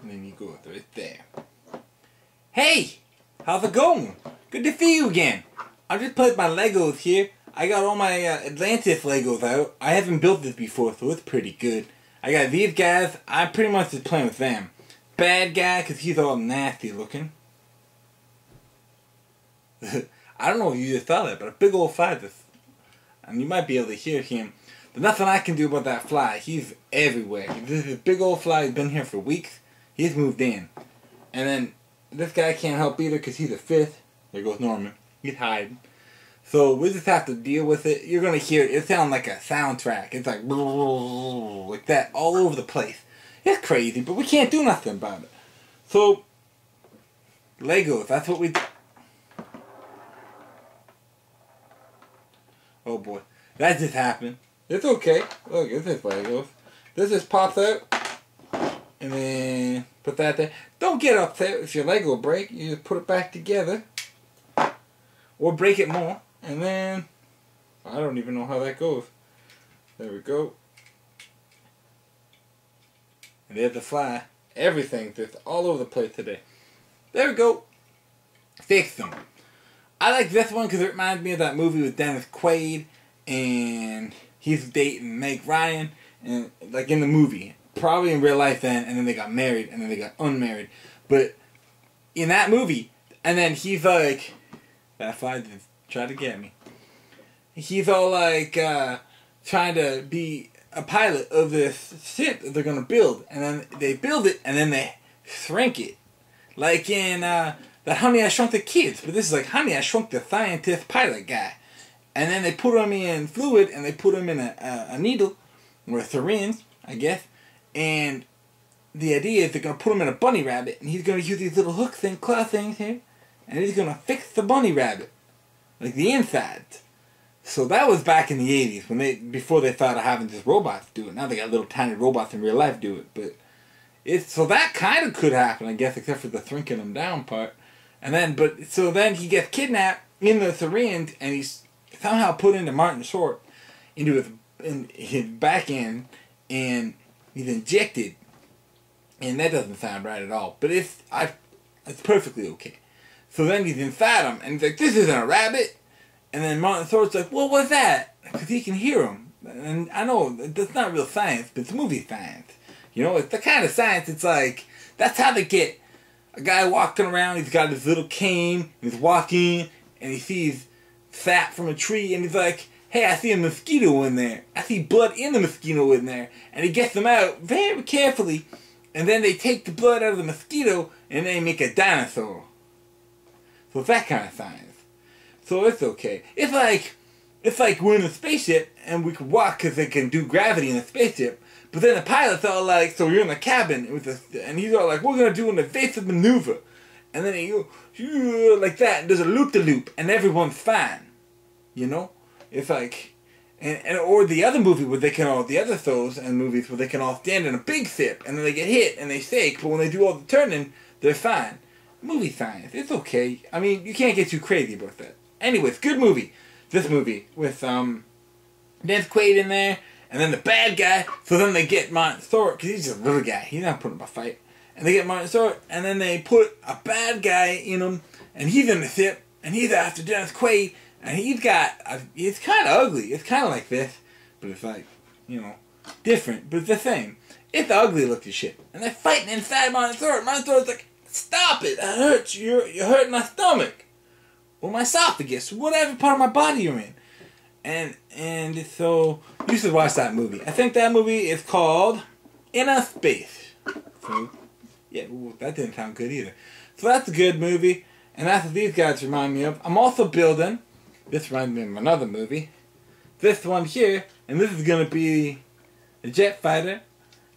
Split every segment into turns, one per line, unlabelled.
And then you go right there. Hey! How's it going? Good to see you again. I just played my Legos here. I got all my Atlantis Legos out. I haven't built this before, so it's pretty good. I got these guys. I'm pretty much just playing with them. Bad guy, because he's all nasty looking. I don't know if you just saw that, but a big old fly just... And you might be able to hear him. There's nothing I can do about that fly. He's everywhere. This is a big old fly. He's been here for weeks. He's moved in. And then this guy can't help either because he's a fifth. There goes Norman. He's hiding. So we just have to deal with it. You're going to hear it. It sounds like a soundtrack. It's like that all over the place. It's crazy, but we can't do nothing about it. So, Legos. That's what we... Oh boy. That just happened. It's okay. Look, it's just Legos. This just pops out. And then put that there. Don't get upset if your Lego break. You just put it back together. Or break it more. And then, I don't even know how that goes. There we go. And there's the fly. Everything's just all over the place today. There we go. Fix them. I like this one because it reminds me of that movie with Dennis Quaid. And he's dating Meg Ryan. And like in the movie. Probably in real life then. And then they got married. And then they got unmarried. But in that movie. And then he's like... That fly just tried to get me. He's all like trying to be a pilot of this ship that they're going to build. And then they build it and then they shrink it. Like in that Honey, I Shrunk the Kids. But this is like Honey, I Shrunk the Scientist pilot guy. And then they put him in fluid and they put him in a needle. Or a syringe, I guess. And the idea is they're going to put him in a bunny rabbit. And he's going to use these little hook thing, claw things here. And he's going to fix the bunny rabbit. Like the inside. So that was back in the 80s. Before they thought of having just robots do it. Now they got little tiny robots in real life do it. But so that kind of could happen, I guess, except for the shrinking them down part. And then, so then he gets kidnapped in the syringe. And he's somehow put into Martin Short. Into his back end. And he's injected. And that doesn't sound right at all. But it's perfectly okay. So then he's inside him, and he's like, this isn't a rabbit. And then Martin Short's like, what was that? Because he can hear him. And I know, that's not real science, but it's movie science. You know, it's the kind of science, it's like, that's how they get a guy walking around, he's got his little cane, and he's walking, and he sees sap from a tree, and he's like, hey, I see a mosquito in there. I see blood in the mosquito in there. And he gets them out very carefully, and then they take the blood out of the mosquito, and they make a dinosaur. So it's that kind of science. So it's okay. It's like we're in a spaceship and we can walk because they can do gravity in a spaceship. But then the pilot's all like, so you're in the cabin and he's all like, we're going to do an evasive maneuver. And then he goes like that and there's a loop-de-loop and everyone's fine. You know? It's like, or the other movie where they can all, the other shows and movies where they can all stand in a big ship and then they get hit and they shake. But when they do all the turning, they're fine. Movie science. It's okay. I mean, you can't get too crazy about that. Anyways, good movie. This movie with Dennis Quaid in there, and then the bad guy. So then they get Martin Short, because he's just a little guy. He's not putting up a fight. And they get Martin Short, and then they put a bad guy in him, and he's in the ship, and he's after Dennis Quaid, and he's got, it's kind of ugly. It's kind of like this, but it's like, you know, different, but it's the same. It's ugly looking shit. And they're fighting inside Martin Short. Martin Short's like, stop it! That hurts. You're hurting my stomach, or my esophagus, whatever part of my body you're in. And so you should watch that movie. I think that movie is called Inner Space. So yeah, ooh, that didn't sound good either. So that's a good movie, and that's what these guys remind me of. I'm also building. This reminds me of another movie. This one here, and this is gonna be a jet fighter.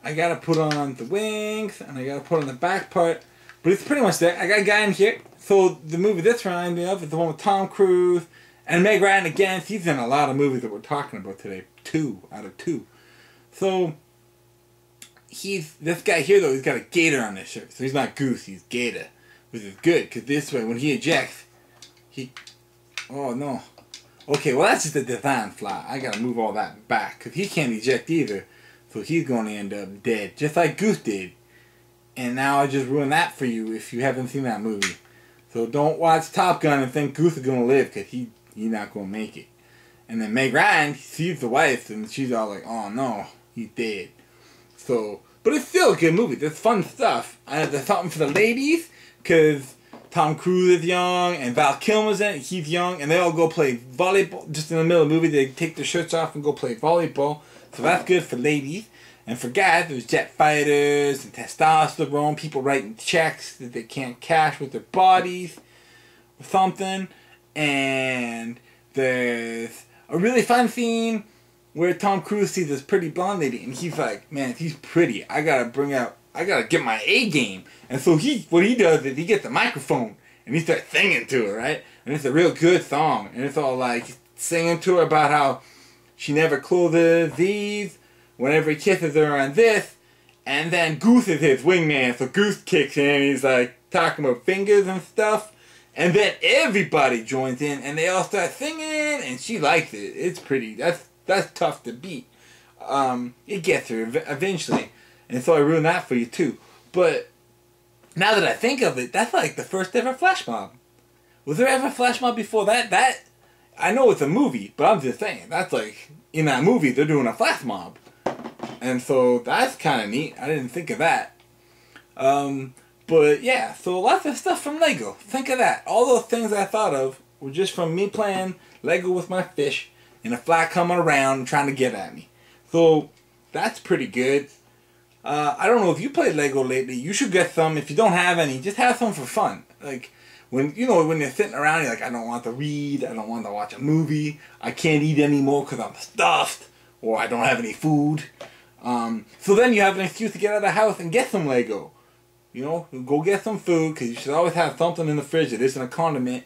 I gotta put on the wings, and I gotta put on the back part. But it's pretty much there. I got a guy in here. So the movie this reminds me of is the one with Tom Cruise and Meg Ryan again. He's in a lot of movies that we're talking about today. 2 out of 2. So this guy here though, he's got a gator on his shirt. So he's not Goose, he's Gator. Which is good, because this way when he ejects, oh no. Okay, well that's just a design flaw. I gotta move all that back, because he can't eject either. So he's going to end up dead, just like Goose did. And now I just ruined that for you if you haven't seen that movie. So don't watch Top Gun and think Goose is gonna live, because he's not gonna make it. And then Meg Ryan sees the wife and she's all like, oh no, he's dead. So, but it's still a good movie. There's fun stuff. There's something for the ladies, because Tom Cruise is young and Val Kilmer's in it. He's young, and they all go play volleyball. Just in the middle of the movie, they take their shirts off and go play volleyball. So that's good for ladies. And for guys, there's jet fighters and testosterone, people writing checks that they can't cash with their bodies or something. And there's a really fun scene where Tom Cruise sees this pretty blonde lady, and he's like, man, he's pretty. I gotta get my A game. And so what he does is he gets a microphone and he starts singing to her, right? And it's a real good song. And it's all like singing to her about how she never closes these, whenever he kisses her on this. And then Goose is his wingman, so Goose kicks in and he's like talking about fingers and stuff. And then everybody joins in and they all start singing, and she likes it. It's pretty. That's tough to beat. It gets her eventually. And so I ruined that for you too. But now that I think of it, that's like the first ever flash mob. Was there ever a flash mob before that? I know it's a movie, but I'm just saying, that's like, in that movie, they're doing a flash mob. And so that's kind of neat. I didn't think of that. But yeah, so lots of stuff from Lego. Think of that. All those things I thought of were just from me playing Lego with my fish and a fly coming around and trying to get at me. So that's pretty good. I don't know if you played Lego lately. You should get some. If you don't have any, just have some for fun. Like, when you're sitting around, you're like, I don't want to read, I don't want to watch a movie, I can't eat anymore because I'm stuffed, or I don't have any food. So then you have an excuse to get out of the house and get some Lego. You know, go get some food, because you should always have something in the fridge that isn't a condiment,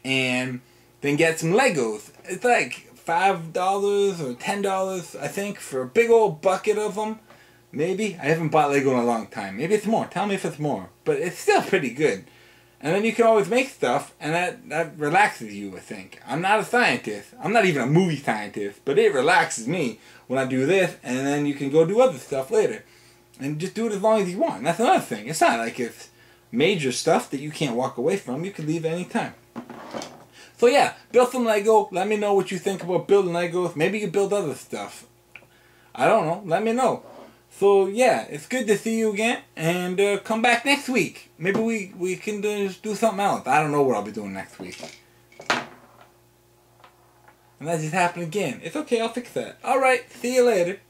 and then get some Legos. It's like $5 or $10, I think, for a big old bucket of them. Maybe. I haven't bought Lego in a long time. Maybe it's more. Tell me if it's more. But it's still pretty good. And then you can always make stuff, and that relaxes you, I think. I'm not a scientist. I'm not even a movie scientist, but it relaxes me when I do this, and then you can go do other stuff later. And just do it as long as you want. That's another thing. It's not like it's major stuff that you can't walk away from. You can leave at any time. So yeah, build some Lego. Let me know what you think about building Legos. Maybe you build other stuff. I don't know. Let me know. So yeah, it's good to see you again, and come back next week. Maybe we can do something else. I don't know what I'll be doing next week. And that just happened again. It's okay, I'll fix that. Alright, see you later.